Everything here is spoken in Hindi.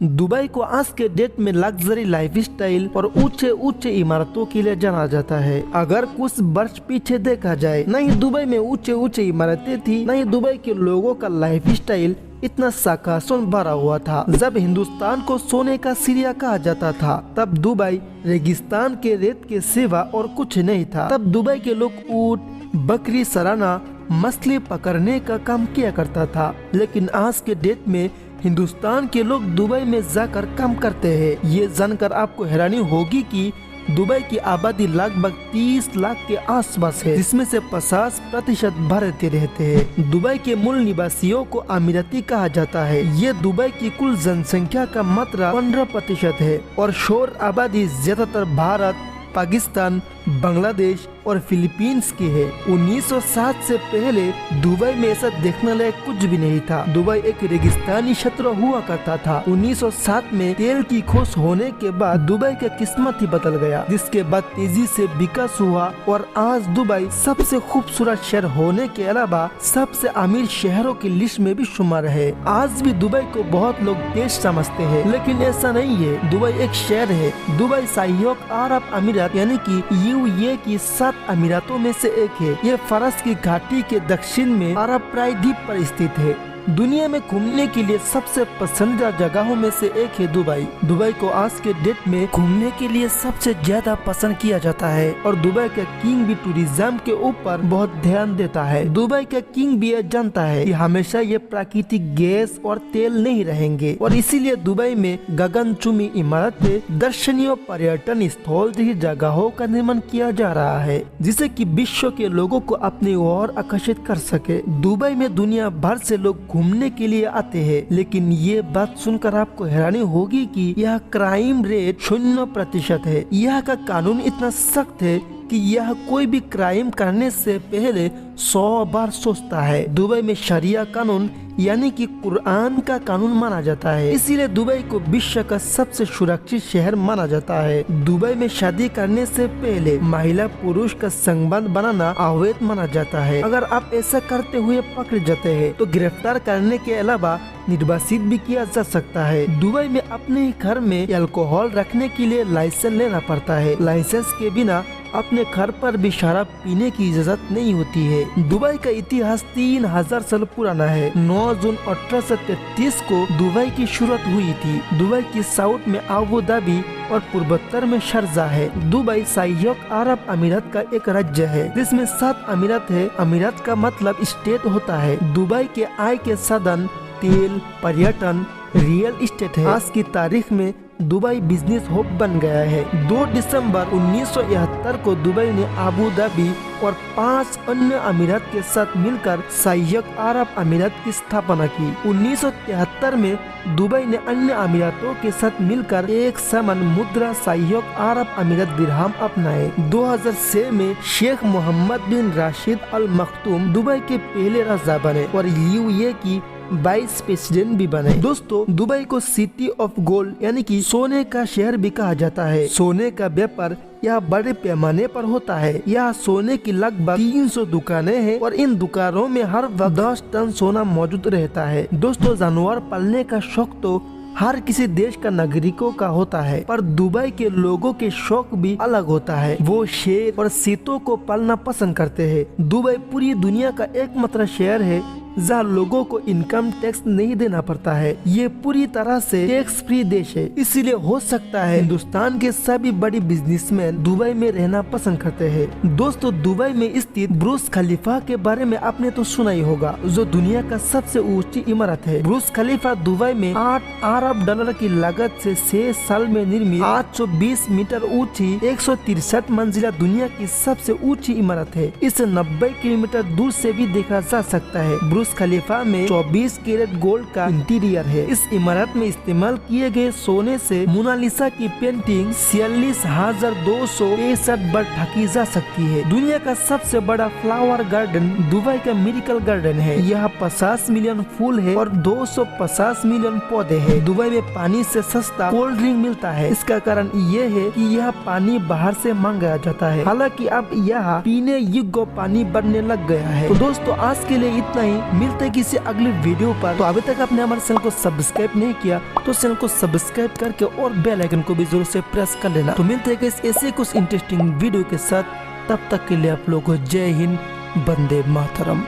दुबई को आज के डेट में लग्जरी लाइफस्टाइल और ऊंचे ऊंचे इमारतों के लिए जाना जाता है। अगर कुछ वर्ष पीछे देखा जाए, न ही दुबई में ऊंचे ऊंचे इमारतें थी, न ही दुबई के लोगों का लाइफस्टाइल इतना साकासुन भरा हुआ था। जब हिंदुस्तान को सोने का सिरिया कहा जाता था, तब दुबई रेगिस्तान के रेत के सिवा और कुछ नहीं था। तब दुबई के लोग ऊंट, बकरी सराना, मछली पकड़ने का काम किया करता था। लेकिन आज के डेट में हिंदुस्तान के लोग दुबई में जाकर काम करते हैं। ये जानकर आपको हैरानी होगी कि दुबई की आबादी लगभग 30 लाख के आसपास है, जिसमें से 50% भारतीय रहते हैं। दुबई के मूल निवासियों को अमीराती कहा जाता है। ये दुबई की कुल जनसंख्या का मात्रा 15% है और शोर आबादी ज्यादातर भारत, पाकिस्तान, बांग्लादेश और फिलीपींस की है। 1960 से पहले दुबई में ऐसा देखने लायक कुछ भी नहीं था। दुबई एक रेगिस्तानी क्षेत्र हुआ करता था। 1960 में तेल की खोज होने के बाद दुबई का किस्मत ही बदल गया, जिसके बाद तेजी से विकास हुआ और आज दुबई सबसे खूबसूरत शहर होने के अलावा सबसे अमीर शहरों की लिस्ट में भी शुमार है। आज भी दुबई को बहुत लोग देश समझते हैं, लेकिन ऐसा नहीं है। दुबई एक शहर है। दुबई संयुक्त अरब अमीरात यानी कि यूएई की 7 अमीरातों में से एक है। ये फरस की घाटी के दक्षिण में अरब प्रायद्वीप पर स्थित है। दुनिया में घूमने के लिए सबसे पसंदीदा जगहों में से एक है दुबई। दुबई को आज के डेट में घूमने के लिए सबसे ज्यादा पसंद किया जाता है और दुबई का किंग भी टूरिज्म के ऊपर बहुत ध्यान देता है। दुबई का किंग भी यह जानता है कि हमेशा ये प्राकृतिक गैस और तेल नहीं रहेंगे और इसीलिए दुबई में गगनचुंबी इमारतें, दर्शनीय पर्यटन स्थल जैसी जगहों का निर्माण किया जा रहा है, जिससे कि विश्व के लोगों को अपनी ओर आकर्षित कर सके। दुबई में दुनिया भर से लोग घूमने के लिए आते हैं, लेकिन ये बात सुनकर आपको हैरानी होगी कि यह क्राइम रेट 0% है। यह का कानून इतना सख्त है कि यह कोई भी क्राइम करने से पहले 100 बार सोचता है। दुबई में शरिया कानून यानी कि कुरान का कानून माना जाता है, इसीलिए दुबई को विश्व का सबसे सुरक्षित शहर माना जाता है। दुबई में शादी करने से पहले महिला पुरुष का संबंध बनाना अवैध माना जाता है। अगर आप ऐसा करते हुए पकड़े जाते हैं तो गिरफ्तार करने के अलावा निर्वासित भी किया जा सकता है। दुबई में अपने ही घर में अल्कोहल रखने के लिए लाइसेंस लेना पड़ता है। लाइसेंस के बिना अपने घर पर भी शराब पीने की इजाजत नहीं होती है। दुबई का इतिहास 3000 साल पुराना है। 9 जून 1833 को दुबई की शुरुआत हुई थी। दुबई की साउथ में अबू धाबी और पूर्वोत्तर में शारजाह है। दुबई संयुक्त अरब अमीरात का एक राज्य है, जिसमें 7 अमीरात है। अमीरात का मतलब स्टेट होता है। दुबई के आय के साधन तेल, पर्यटन, रियल एस्टेट है। आज की तारीख में दुबई बिजनेस हब बन गया है। 2 दिसंबर 1971 को दुबई ने अबू धाबी और 5 अन्य अमीरात के साथ मिलकर संयुक्त अरब अमीरात की स्थापना की। 1973 में दुबई ने अन्य अमीरातों के साथ मिलकर एक समान मुद्रा संयुक्त अरब अमीरात दिरहम अपनाए। 2006 में शेख मोहम्मद बिन राशिद अल मखतूम दुबई के पहले राजा बने और यूएई की 22 प्रेसिडेंट भी बने। दोस्तों, दुबई को सिटी ऑफ गोल्ड यानी कि सोने का शहर भी कहा जाता है। सोने का व्यापार यह बड़े पैमाने पर होता है। यहाँ सोने की लगभग 300 दुकानें हैं और इन दुकानों में हर वक्त 10 टन सोना मौजूद रहता है। दोस्तों, जानवर पालने का शौक तो हर किसी देश का नागरिकों का होता है, पर दुबई के लोगों के शौक भी अलग होता है। वो शेर और चीतों को पालना पसंद करते हैं। दुबई पूरी दुनिया का एकमात्र शहर है जहाँ लोगों को इनकम टैक्स नहीं देना पड़ता है। ये पूरी तरह से टैक्स फ्री देश है, इसीलिए हो सकता है हिंदुस्तान के सभी बड़ी बिजनेसमैन दुबई में रहना पसंद करते हैं। दोस्तों, दुबई में स्थित बुर्ज खलीफा के बारे में आपने तो सुना ही होगा, जो दुनिया का सबसे ऊंची इमारत है। बुर्ज खलीफा दुबई में 8 अरब डॉलर की लागत से 6 साल में निर्मित 820 मीटर ऊंची 163 मंजिला दुनिया की सबसे ऊंची इमारत है। इसे 90 किलोमीटर दूर से भी देखा जा सकता है। बुर्ज खलीफा में 24 कैरेट गोल्ड का इंटीरियर है। इस इमारत में इस्तेमाल किए गए सोने से मोनालिसा की पेंटिंग 46,263 बार ढकी जा सकती है। दुनिया का सबसे बड़ा फ्लावर गार्डन दुबई का मिरेकल गार्डन है। यहाँ 50 मिलियन फूल है और 250 मिलियन पौधे हैं। दुबई में पानी से सस्ता कोल्ड ड्रिंक मिलता है। इसका कारण ये है कि यह पानी बाहर से मंगाया जाता है। हालांकि अब यहाँ पीने योग्य पानी बनने लग गया है। तो दोस्तों, आज के लिए इतना ही। मिलते हैं किसी अगले वीडियो पर। तो अभी तक आपने हमारे चैनल को सब्सक्राइब नहीं किया तो चैनल को सब्सक्राइब करके और बेल आइकन को भी जरूर से प्रेस कर लेना। तो मिलते हैं ऐसे कुछ इंटरेस्टिंग वीडियो के साथ, तब तक के लिए आप लोगों को जय हिंद, वंदे मातरम।